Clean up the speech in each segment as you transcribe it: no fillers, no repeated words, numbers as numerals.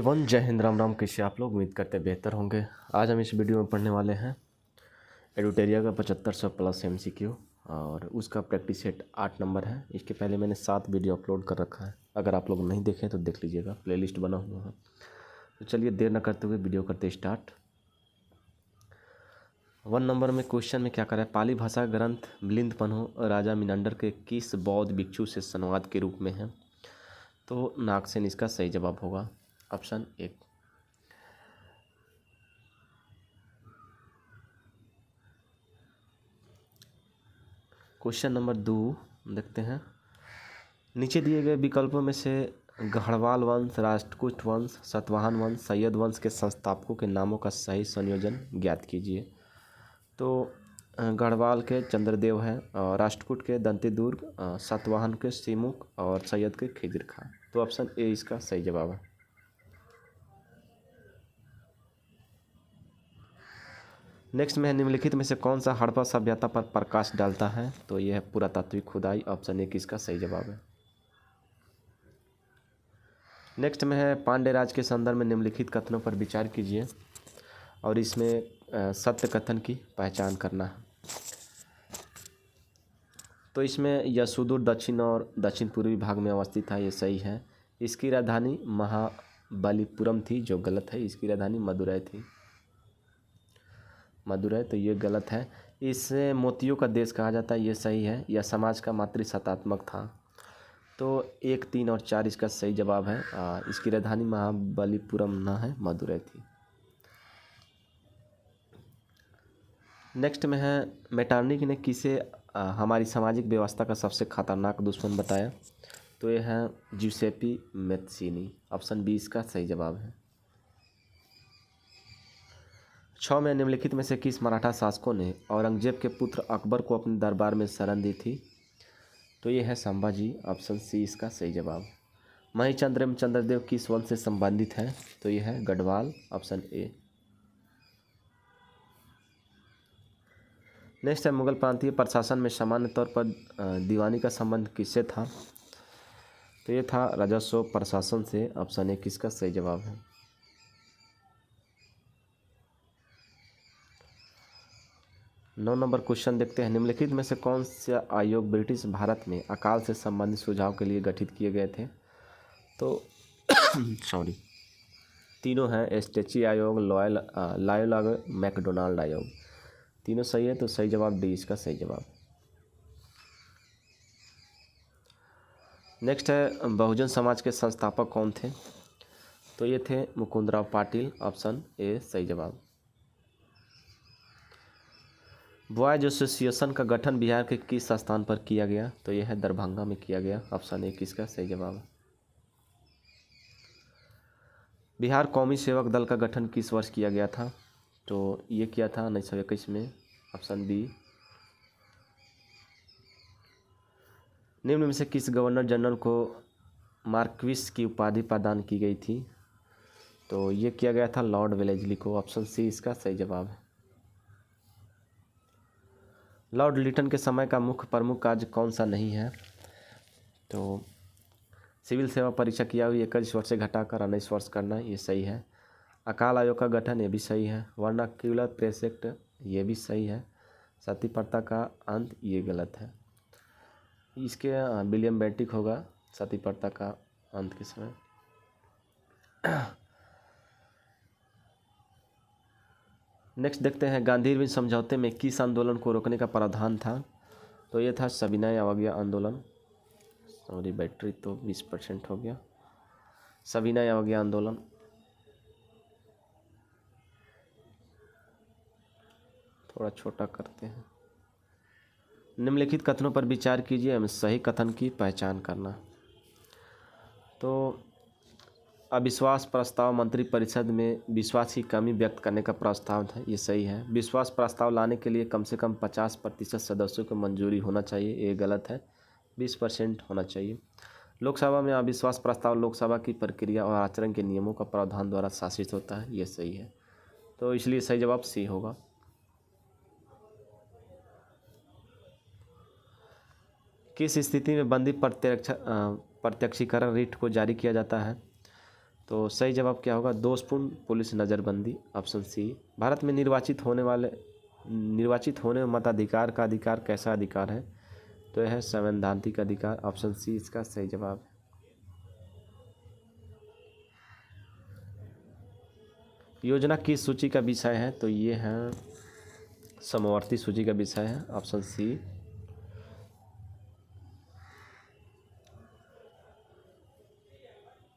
जय हिंद, राम राम। कैसे आप लोग? उम्मीद करते बेहतर होंगे। आज हम इस वीडियो में पढ़ने वाले हैं एडुटेरिया का 7500 प्लस एमसीक्यू और उसका प्रैक्टिस सेट 8 नंबर है। इसके पहले मैंने 7 वीडियो अपलोड कर रखा है, अगर आप लोग नहीं देखें तो देख लीजिएगा, प्लेलिस्ट बना हुआ है। तो चलिए देर न करते हुए वीडियो करते स्टार्ट। 1 नंबर में क्वेश्चन में क्या करा है, पाली भाषा ग्रंथ मिलिंद पन्हो राजा मिनांडर के किस बौद्ध भिक्षु से संवाद के रूप में है? तो नागसेन इसका सही जवाब होगा, ऑप्शन 1। क्वेश्चन नंबर 2 देखते हैं। नीचे दिए गए विकल्पों में से गढ़वाल वंश, राष्ट्रकूट वंश, सातवाहन वंश, सैयद वंश के संस्थापकों के नामों का सही संयोजन ज्ञात कीजिए। तो गढ़वाल के चंद्रदेव है, राष्ट्रकूट के दंतेदुर्ग, सातवाहन के सिमुक और सैयद के खिदिर खां। तो ऑप्शन ए इसका सही जवाब है। नेक्स्ट में निम्नलिखित में से कौन सा हड़प्पा सभ्यता पर प्रकाश डालता है? तो यह है पुरातात्विक खुदाई, ऑप्शन ए इसका सही जवाब है। नेक्स्ट में है पांड्य राज के संदर्भ में निम्नलिखित कथनों पर विचार कीजिए और इसमें सत्य कथन की पहचान करना है। तो इसमें यह सुदूर दक्षिण और दक्षिण पूर्वी भाग में अवस्थित है, ये सही है। इसकी राजधानी महाबलीपुरम थी, जो गलत है। इसकी राजधानी मदुरै थी, मदुरै, तो ये गलत है। इसे मोतियों का देश कहा जाता है, ये सही है। यह समाज का मातृसत्तात्मक था। तो 1, 3 और 4 इसका सही जवाब है। इसकी राजधानी महाबलीपुरम न है, मदुरै थी। नेक्स्ट में है मेटरनिक ने किसे हमारी सामाजिक व्यवस्था का सबसे खतरनाक दुश्मन बताया? तो ये है ज्यूसेपी मैत्सिनी, ऑप्शन बी इसका सही जवाब है। 6 में निम्नलिखित में से किस मराठा शासकों ने औरंगजेब के पुत्र अकबर को अपने दरबार में शरण दी थी? तो ये है संभाजी, ऑप्शन सी इसका सही जवाब। मणिचंद्र एवं चंद्रदेव किस वंश से संबंधित है? तो यह है गढ़वाल, ऑप्शन ए। नेक्स्ट है मुगल प्रांतीय प्रशासन में सामान्य तौर पर दीवानी का संबंध किससे था? तो ये था राजस्व प्रशासन से, ऑप्शन ए किसका सही जवाब है। नौ नंबर क्वेश्चन देखते हैं। निम्नलिखित में से कौन सा आयोग ब्रिटिश भारत में अकाल से संबंधित सुझाव के लिए गठित किए गए थे? तो सॉरी, तीनों हैं, एस्टेची आयोग, लॉयल आयोग, मैकडोनाल्ड आयोग। तीनों सही है, तो सही जवाब डी इसका सही जवाब। नेक्स्ट है बहुजन समाज के संस्थापक कौन थे? तो ये थे मुकुंदराव पाटिल, ऑप्शन ए सही जवाब। बॉयज एसोसिएशन का गठन बिहार के किस स्थान पर किया गया? तो यह है दरभंगा में किया गया, ऑप्शन ए किसका सही जवाब है। बिहार कौमी सेवक दल का गठन किस वर्ष किया गया था? तो ये किया था 1921 में, ऑप्शन बी। निम्न में से किस गवर्नर जनरल को मार्क्विस की उपाधि प्रदान की गई थी? तो ये किया गया था लॉर्ड वेलेस्ली को, ऑप्शन सी इसका सही जवाब है। लॉर्ड लिटन के समय का मुख्य प्रमुख कार्य कौन सा नहीं है? तो सिविल सेवा परीक्षा किया हुई 21 वर्ष से घटाकर 19 वर्ष करना, ये सही है। अकाल आयोग का गठन, ये भी सही है। वर्नाक्यूलर प्रेस एक्ट, ये भी सही है। सती प्रथा का अंत, ये गलत है। इसके विलियम बेंटिक होगा सती प्रथा का अंत के समय। नेक्स्ट देखते हैं गांधी इरविन समझौते में किस आंदोलन को रोकने का प्रावधान था? तो ये था सविनय अवज्ञा आंदोलन। सॉरी, बैटरी तो 20% हो गया। सविनय अवज्ञा आंदोलन। थोड़ा छोटा करते हैं। निम्नलिखित कथनों पर विचार कीजिए एवं सही कथन की पहचान करना। तो अविश्वास प्रस्ताव मंत्रिपरिषद में विश्वास की कमी व्यक्त करने का प्रस्ताव था, ये सही है। विश्वास प्रस्ताव लाने के लिए कम से कम 50% सदस्यों को मंजूरी होना चाहिए, ये गलत है। 20% होना चाहिए। लोकसभा में अविश्वास प्रस्ताव लोकसभा की प्रक्रिया और आचरण के नियमों का प्रावधान द्वारा शासित होता है, ये सही है। तो इसलिए सही जवाब सी होगा। किस स्थिति में बंदी प्रत्यक्षीकरण रिट को जारी किया जाता है? तो सही जवाब क्या होगा, दोषपूर्ण पुलिस नज़रबंदी, ऑप्शन सी। भारत में निर्वाचित होने में मताधिकार का अधिकार कैसा अधिकार है, तो यह है संवैधानिक अधिकार, ऑप्शन सी इसका सही जवाब है। योजना किस सूची का विषय है, तो ये है समवर्ती सूची का विषय है, ऑप्शन सी।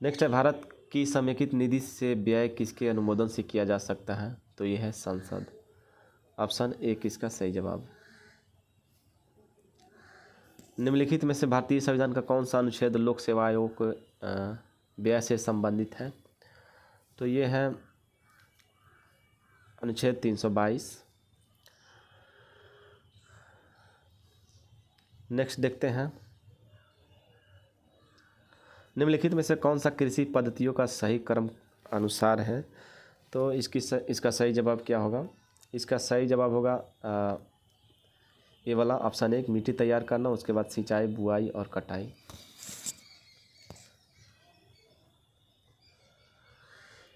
नेक्स्ट है, भारत की समेकित निधि से व्यय किसके अनुमोदन से किया जा सकता है, तो ये है संसद, ऑप्शन ए इसका सही जवाब। निम्नलिखित में से भारतीय संविधान का कौन सा अनुच्छेद लोक सेवा आयोग के व्यय से संबंधित है, तो ये है अनुच्छेद 322। नेक्स्ट देखते हैं, निम्नलिखित में से कौन सा कृषि पद्धतियों का सही क्रम अनुसार है, तो इसका सही जवाब क्या होगा, इसका सही जवाब होगा ये वाला, ऑप्शन एक, मिट्टी तैयार करना, उसके बाद सिंचाई, बुआई और कटाई।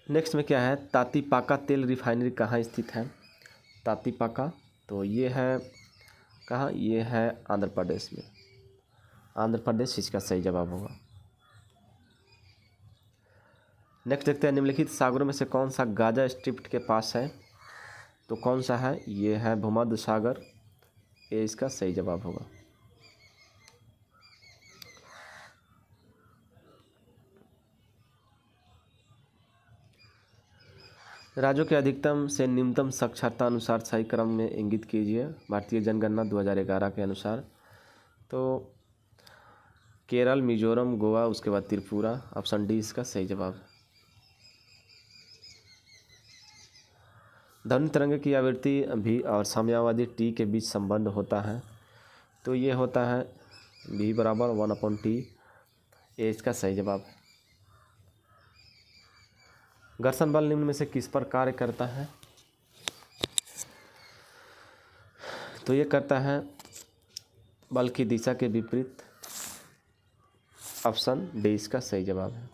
नेक्स्ट में क्या है, तातीपाका तेल रिफाइनरी कहाँ स्थित है, तातीपाका, तो ये है कहाँ, ये है आंध्र प्रदेश में, आंध्र प्रदेश इसका सही जवाब होगा। नेक्स्ट देखते हैं, निम्नलिखित सागरों में से कौन सा गाजा स्ट्रिप के पास है, तो कौन सा है, ये है भूमध्य सागर, ये इसका सही जवाब होगा। राज्यों के अधिकतम से न्यूनतम साक्षरता अनुसार सही क्रम में इंगित कीजिए, भारतीय जनगणना 2011 के अनुसार, तो केरल, मिजोरम, गोवा, उसके बाद त्रिपुरा, ऑप्शन डी इसका सही जवाब। ध्वनि तरंग की आवृत्ति भी और समयावधि टी के बीच संबंध होता है, तो ये होता है v बराबर 1/t, ये इसका सही जवाब है। घर्षण बल निम्न में से किस पर कार्य करता है, तो ये करता है बल की दिशा के विपरीत, ऑप्शन डी इसका सही जवाब है।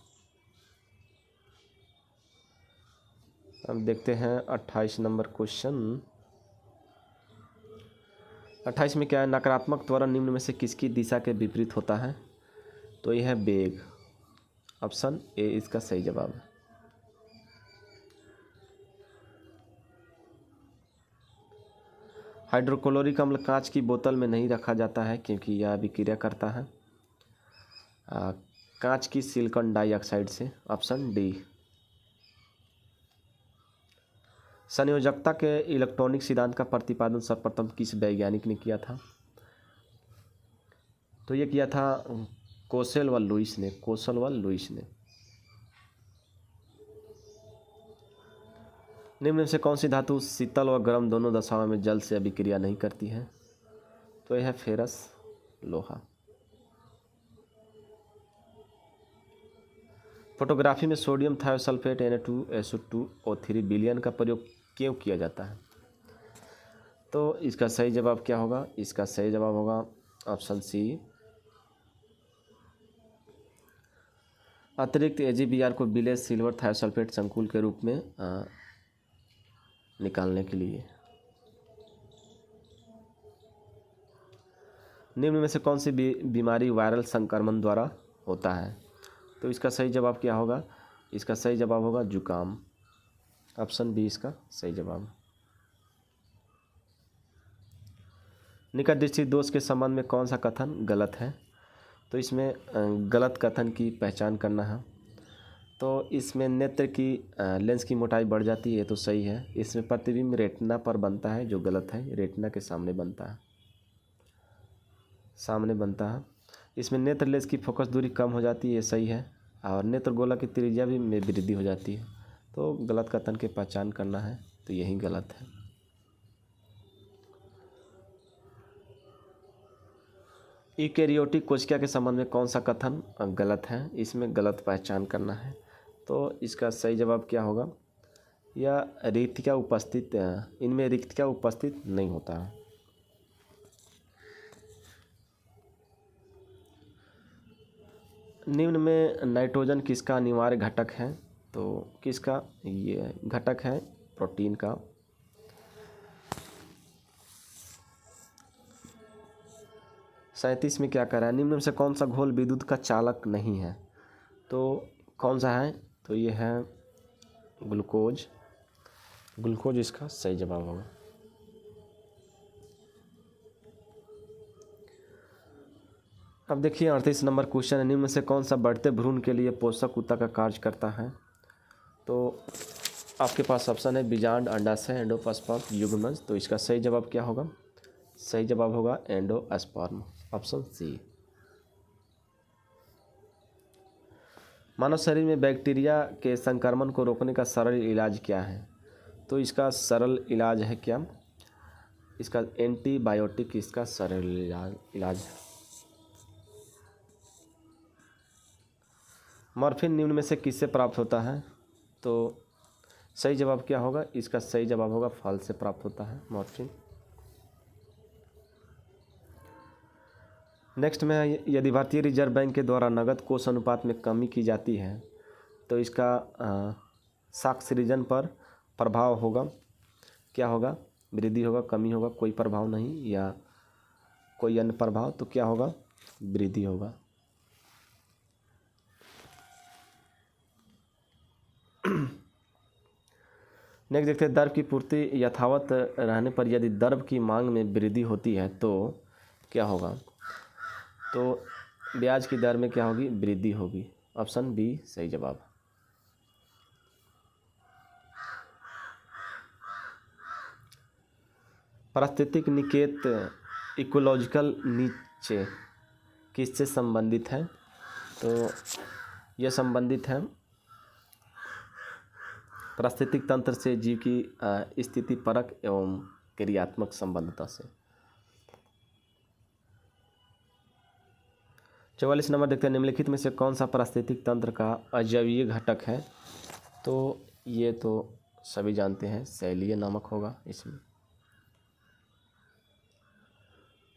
अब देखते हैं 28 नंबर क्वेश्चन। 28 में क्या है, नकारात्मक त्वरण निम्न में से किसकी दिशा के विपरीत होता है, तो यह है वेग, ऑप्शन ए इसका सही जवाब है। हाइड्रोक्लोरिक अम्ल कांच की बोतल में नहीं रखा जाता है क्योंकि यह अभिक्रिया करता है कांच की सिलिकॉन डाइऑक्साइड से, ऑप्शन डी। संयोजकता के इलेक्ट्रॉनिक सिद्धांत का प्रतिपादन सर्वप्रथम किस वैज्ञानिक ने किया था, तो ये किया था कोसेल व लुईस ने। निम्न में से कौन सी धातु शीतल व गर्म दोनों दशाओं में जल से अभिक्रिया नहीं करती है, तो यह है फेरस, लोहा। फोटोग्राफी में सोडियम थायोसल्फेट Na2SO2O3 विलयन का प्रयोग क्यों किया जाता है, तो इसका सही जवाब क्या होगा, इसका सही जवाब होगा ऑप्शन सी, अतिरिक्त AgBr को विलेय सिल्वर थायोसल्फेट संकुल के रूप में निकालने के लिए। निम्न में से कौन सी बीमारी वायरल संक्रमण द्वारा होता है, तो इसका सही जवाब क्या होगा, इसका सही जवाब होगा जुकाम, ऑप्शन बी इसका सही जवाब। निकट दृष्टि दोष के संबंध में कौन सा कथन गलत है, तो इसमें गलत कथन की पहचान करना है, तो इसमें नेत्र की लेंस की मोटाई बढ़ जाती है, ये तो सही है। इसमें प्रतिबिंब रेटिना पर बनता है, जो गलत है, रेटिना के सामने बनता है। इसमें नेत्र लेंस की फोकस दूरी कम हो जाती है, ये सही है, और नेत्र गोला की त्रिज्या भी में वृद्धि हो जाती है, तो गलत कथन की पहचान करना है, तो यही गलत है। यूकेरियोटिक कोशिका के संबंध में कौन सा कथन गलत है, इसमें गलत पहचान करना है, तो इसका सही जवाब क्या होगा, या रिक्तिका उपस्थित, इनमें रिक्तिका उपस्थित नहीं होता है। निम्न में नाइट्रोजन किसका अनिवार्य घटक है, तो किसका, ये घटक है प्रोटीन का। सैंतीस में क्या कह रहा है, निम्न में से कौन सा घोल विद्युत का चालक नहीं है। तो कौन सा है, तो ये है ग्लूकोज। ग्लूकोज इसका सही जवाब होगा। अब देखिए 38 नंबर क्वेश्चन है, निम्न में से कौन सा बढ़ते भ्रूण के लिए पोषक ऊतक का कार्य करता है। तो आपके पास ऑप्शन है बीजांड, अंडाशय, एंडोस्पर्म, युग्मज। तो इसका सही जवाब क्या होगा, सही जवाब होगा एंडोस्पर्म, ऑप्शन सी। मानव शरीर में बैक्टीरिया के संक्रमण को रोकने का सरल इलाज क्या है। तो इसका सरल इलाज है क्या, इसका एंटीबायोटिक इसका सरल इलाज है। मॉर्फिन निम्न में से किससे प्राप्त होता है। तो सही जवाब क्या होगा, इसका सही जवाब होगा फल से प्राप्त होता है मॉर्फिन। नेक्स्ट में, यदि भारतीय रिजर्व बैंक के द्वारा नकद कोष अनुपात में कमी की जाती है तो इसका साख सृजन पर प्रभाव होगा, क्या होगा, वृद्धि होगा, कमी होगा, कोई प्रभाव नहीं, या कोई अन्य प्रभाव। तो क्या होगा, वृद्धि होगा। नेक्स्ट देखते हैं, द्रव्य की पूर्ति यथावत रहने पर यदि द्रव्य की मांग में वृद्धि होती है तो क्या होगा। तो ब्याज की दर में क्या होगी, वृद्धि होगी, ऑप्शन बी सही जवाब। पारिस्थितिक निकेत इकोलॉजिकल नीचे किससे संबंधित है। तो यह संबंधित है पारिस्थितिक तंत्र से, जीव की स्थिति परक एवं क्रियात्मक संबद्धता से। 44 नंबर देखते हैं, निम्नलिखित में से कौन सा पारिस्थितिक तंत्र का अजैवीय घटक है। तो ये तो सभी जानते हैं, शैलीय नमक होगा इसमें।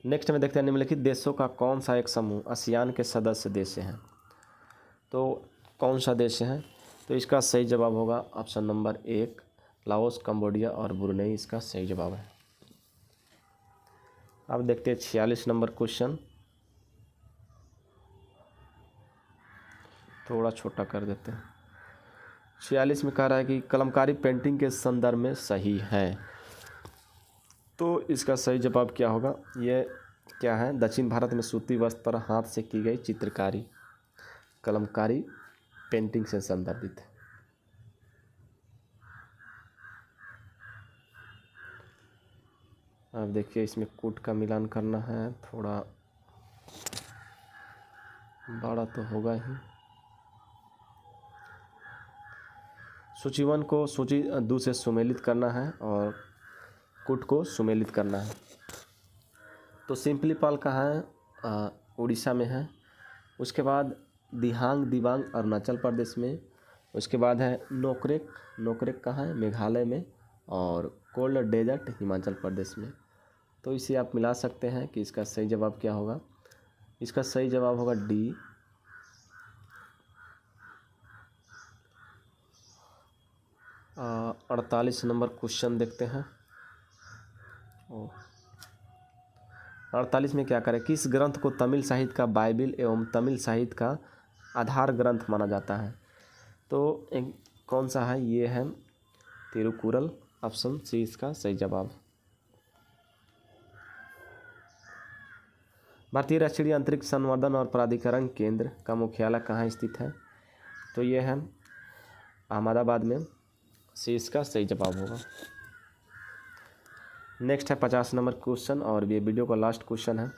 नेक्स्ट में देखते हैं, निम्नलिखित देशों का कौन सा एक समूह आसियान के सदस्य देश हैं। तो कौन सा देश है, तो इसका सही जवाब होगा ऑप्शन नंबर 1 लाओस, कंबोडिया और ब्रुनेई इसका सही जवाब है। अब देखते हैं 46 नंबर क्वेश्चन, थोड़ा छोटा कर देते हैं। 46 में कह रहा है कि कलमकारी पेंटिंग के संदर्भ में सही है। तो इसका सही जवाब क्या होगा, ये क्या है, दक्षिण भारत में सूती वस्त्र पर हाथ से की गई चित्रकारी कलमकारी पेंटिंग से संदर्भित है। अब देखिए इसमें कूट का मिलान करना है, थोड़ा बड़ा तो होगा ही। सूची 1 को सूची 2 से सुमेलित करना है और कूट को सुमेलित करना है। तो सिंपलीपाल कहाँ है, उड़ीसा में है। उसके बाद दिहांग दिबांग अरुणाचल प्रदेश में। उसके बाद है नोकरेक, नोकरेक कहाँ है, मेघालय में। और कोल्ड डेजर्ट हिमाचल प्रदेश में। तो इसे आप मिला सकते हैं कि इसका सही जवाब क्या होगा, इसका सही जवाब होगा डी। आ, 48 नंबर क्वेश्चन देखते हैं। 48 में क्या करें, किस ग्रंथ को तमिल साहित्य का बाइबिल एवं तमिल साहित्य का आधार ग्रंथ माना जाता है। तो एक कौन सा है, ये है तिरुकुरल, ऑप्शन सी इसका सही जवाब। भारतीय राष्ट्रीय अंतरिक्ष संवर्धन और प्राधिकरण केंद्र का मुख्यालय कहाँ स्थित है। तो ये है अहमदाबाद में, सी इसका सही जवाब होगा। नेक्स्ट है 50 नंबर क्वेश्चन और ये वीडियो का लास्ट क्वेश्चन है।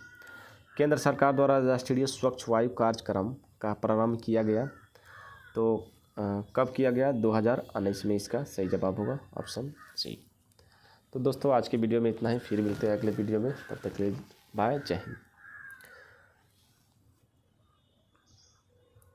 केंद्र सरकार द्वारा राष्ट्रीय स्वच्छ वायु कार्यक्रम का प्रारंभ किया गया, तो कब किया गया, 2019 में इसका सही जवाब होगा, ऑप्शन सी। तो दोस्तों आज के वीडियो में इतना ही, फिर मिलते हैं अगले वीडियो में, तब तक के लिए बाय, जय हिंद।